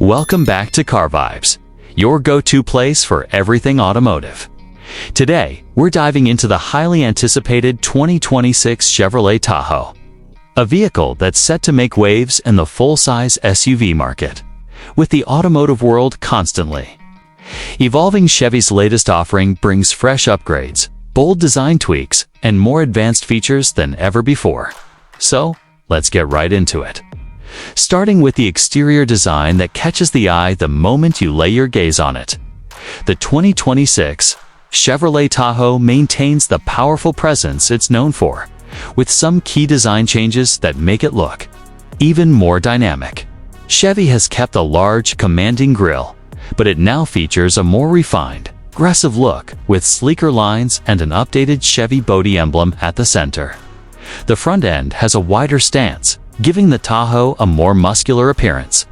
Welcome back to Car Vibes, your go-to place for everything automotive. Today, we're diving into the highly anticipated 2026 Chevrolet Tahoe, a vehicle that's set to make waves in the full-size SUV market, with the automotive world constantly evolving. Chevy's latest offering brings fresh upgrades, bold design tweaks, and more advanced features than ever before. So, let's get right into it. Starting with the exterior design that catches the eye the moment you lay your gaze on it. The 2026 Chevrolet Tahoe maintains the powerful presence it's known for, with some key design changes that make it look even more dynamic. Chevy has kept a large, commanding grille, but it now features a more refined, aggressive look with sleeker lines and an updated Chevy body emblem at the center. The front end has a wider stance, giving the Tahoe a more muscular appearance,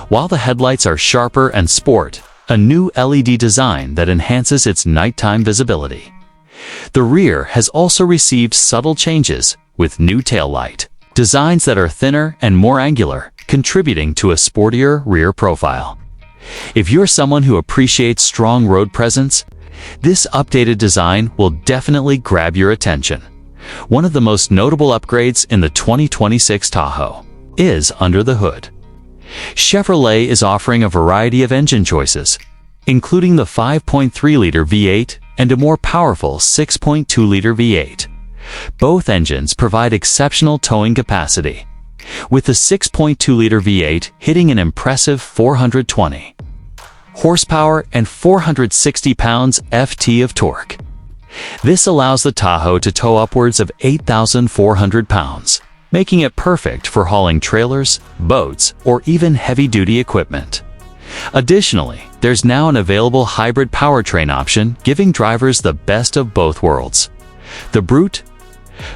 while the headlights are sharper and sport a new LED design that enhances its nighttime visibility. The rear has also received subtle changes, with new taillight designs that are thinner and more angular, contributing to a sportier rear profile. If you're someone who appreciates strong road presence, this updated design will definitely grab your attention. One of the most notable upgrades in the 2026 Tahoe is under the hood. Chevrolet is offering a variety of engine choices, including the 5.3-liter V8 and a more powerful 6.2-liter V8. Both engines provide exceptional towing capacity, with the 6.2-liter V8 hitting an impressive 420 horsepower and 460 pounds-ft of torque. This allows the Tahoe to tow upwards of 8,400 pounds, making it perfect for hauling trailers, boats, or even heavy-duty equipment. Additionally, there's now an available hybrid powertrain option, giving drivers the best of both worlds: the brute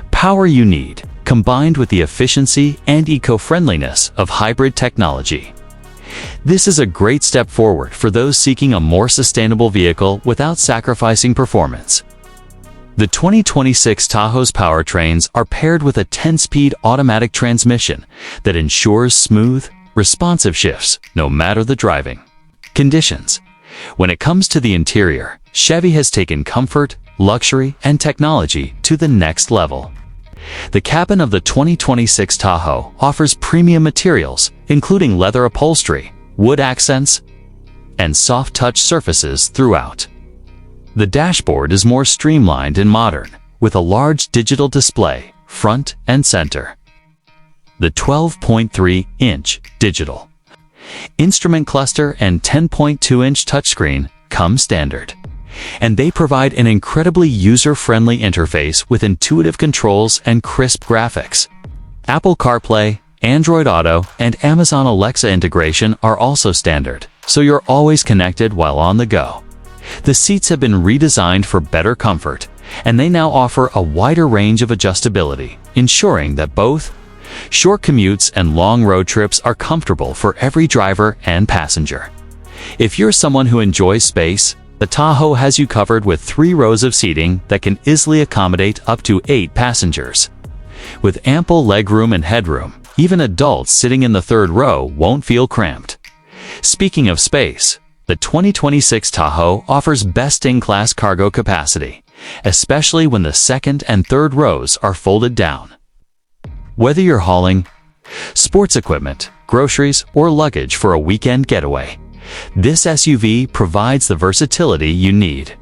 power you need, combined with the efficiency and eco-friendliness of hybrid technology. This is a great step forward for those seeking a more sustainable vehicle without sacrificing performance. The 2026 Tahoe's powertrains are paired with a 10-speed automatic transmission that ensures smooth, responsive shifts no matter the driving conditions. When it comes to the interior, Chevy has taken comfort, luxury, and technology to the next level. The cabin of the 2026 Tahoe offers premium materials, including leather upholstery, wood accents, and soft-touch surfaces throughout. The dashboard is more streamlined and modern, with a large digital display front and center. The 12.3-inch digital instrument cluster and 10.2-inch touchscreen come standard, and they provide an incredibly user-friendly interface with intuitive controls and crisp graphics. Apple CarPlay, Android Auto, and Amazon Alexa integration are also standard, so you're always connected while on the go. The seats have been redesigned for better comfort, and they now offer a wider range of adjustability, ensuring that both short commutes and long road trips are comfortable for every driver and passenger. If you're someone who enjoys space, the Tahoe has you covered with 3 rows of seating that can easily accommodate up to 8 passengers. With ample legroom and headroom, even adults sitting in the 3rd row won't feel cramped. Speaking of space, the 2026 Tahoe offers best-in-class cargo capacity, especially when the 2nd and 3rd rows are folded down. Whether you're hauling sports equipment, groceries, or luggage for a weekend getaway, this SUV provides the versatility you need.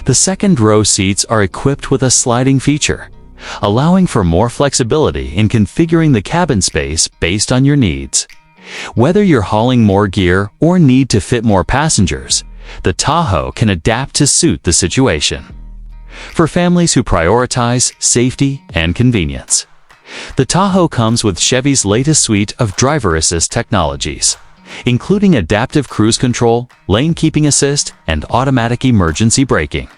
The 2nd row seats are equipped with a sliding feature, allowing for more flexibility in configuring the cabin space based on your needs. Whether you're hauling more gear or need to fit more passengers, the Tahoe can adapt to suit the situation. For families who prioritize safety and convenience, the Tahoe comes with Chevy's latest suite of driver assist technologies, including adaptive cruise control, lane keeping assist, and automatic emergency braking.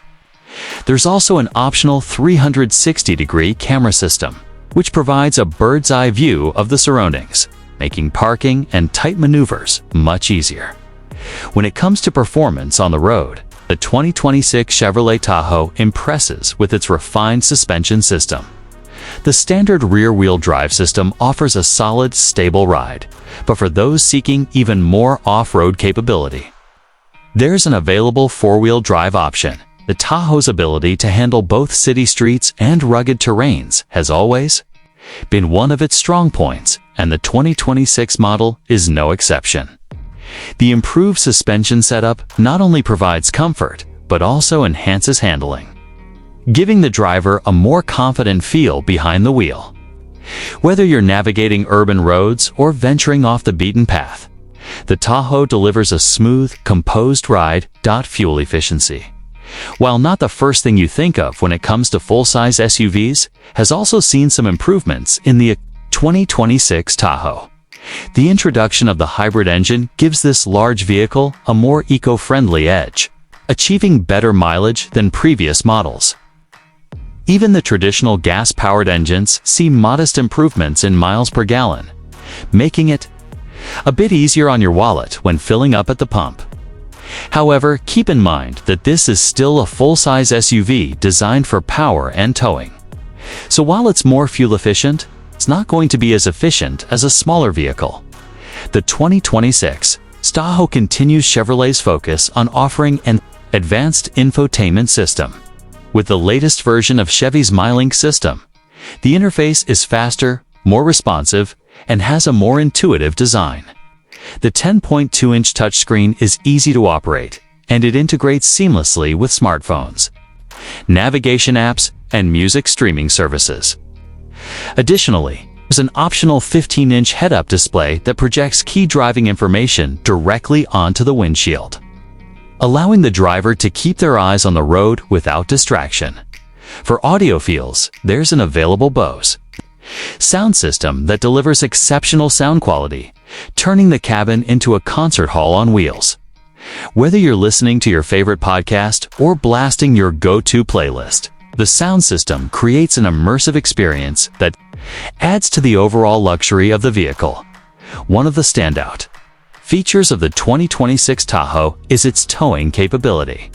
There's also an optional 360-degree camera system, which provides a bird's-eye view of the surroundings, making parking and tight maneuvers much easier. When it comes to performance on the road, the 2026 Chevrolet Tahoe impresses with its refined suspension system. The standard rear-wheel drive system offers a solid, stable ride, but for those seeking even more off-road capability, there's an available four-wheel drive option. The Tahoe's ability to handle both city streets and rugged terrains has always been one of its strong points, and the 2026 model is no exception. The improved suspension setup not only provides comfort, but also enhances handling, giving the driver a more confident feel behind the wheel. Whether you're navigating urban roads or venturing off the beaten path, the Tahoe delivers a smooth, composed ride. Fuel efficiency, while not the first thing you think of when it comes to full-size SUVs, has also seen some improvements in the 2026 Tahoe. The introduction of the hybrid engine gives this large vehicle a more eco-friendly edge, achieving better mileage than previous models. Even the traditional gas-powered engines see modest improvements in miles per gallon, making it a bit easier on your wallet when filling up at the pump. However, keep in mind that this is still a full-size SUV designed for power and towing. So while it's more fuel efficient, it's not going to be as efficient as a smaller vehicle. The 2026 Tahoe continues Chevrolet's focus on offering an advanced infotainment system. With the latest version of Chevy's MyLink system, the interface is faster, more responsive, and has a more intuitive design. The 10.2-inch touchscreen is easy to operate, and it integrates seamlessly with smartphones, navigation apps, and music streaming services. Additionally, there's an optional 15-inch head-up display that projects key driving information directly onto the windshield, allowing the driver to keep their eyes on the road without distraction. For audiophiles, there's an available Bose sound system that delivers exceptional sound quality, turning the cabin into a concert hall on wheels. Whether you're listening to your favorite podcast or blasting your go-to playlist, the sound system creates an immersive experience that adds to the overall luxury of the vehicle. One of the standout features of the 2026 Tahoe is its towing capability.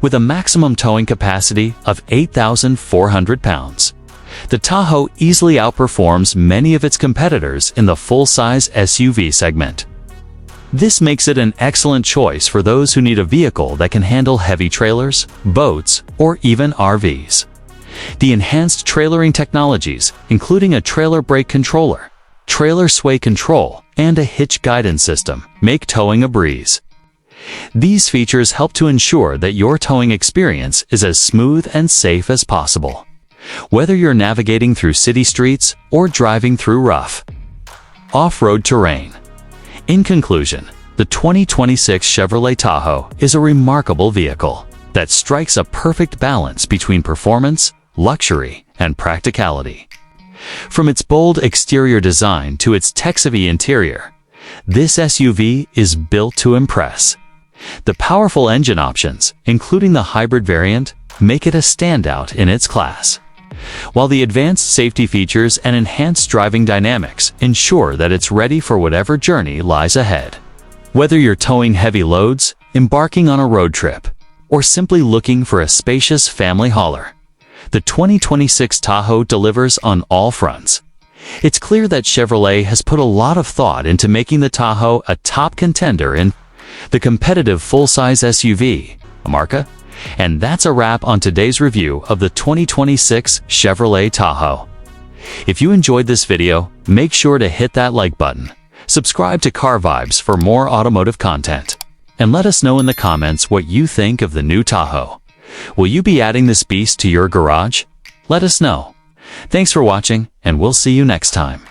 With a maximum towing capacity of 8,400 pounds, the Tahoe easily outperforms many of its competitors in the full-size SUV segment. This makes it an excellent choice for those who need a vehicle that can handle heavy trailers, boats, or even RVs. The enhanced trailering technologies, including a trailer brake controller, trailer sway control, and a hitch guidance system, make towing a breeze. These features help to ensure that your towing experience is as smooth and safe as possible, whether you're navigating through city streets or driving through rough off-road terrain. In conclusion, the 2026 Chevrolet Tahoe is a remarkable vehicle that strikes a perfect balance between performance, luxury, and practicality. From its bold exterior design to its tech-savvy interior, this SUV is built to impress. The powerful engine options, including the hybrid variant, make it a standout in its class, while the advanced safety features and enhanced driving dynamics ensure that it's ready for whatever journey lies ahead. Whether you're towing heavy loads, embarking on a road trip, or simply looking for a spacious family hauler, the 2026 Tahoe delivers on all fronts. It's clear that Chevrolet has put a lot of thought into making the Tahoe a top contender in the competitive full-size SUV market. And that's a wrap on today's review of the 2026 Chevrolet Tahoe. If you enjoyed this video, make sure to hit that like button, subscribe to Car Vibes for more automotive content, and let us know in the comments what you think of the new Tahoe. Will you be adding this beast to your garage? Let us know. Thanks for watching, and we'll see you next time.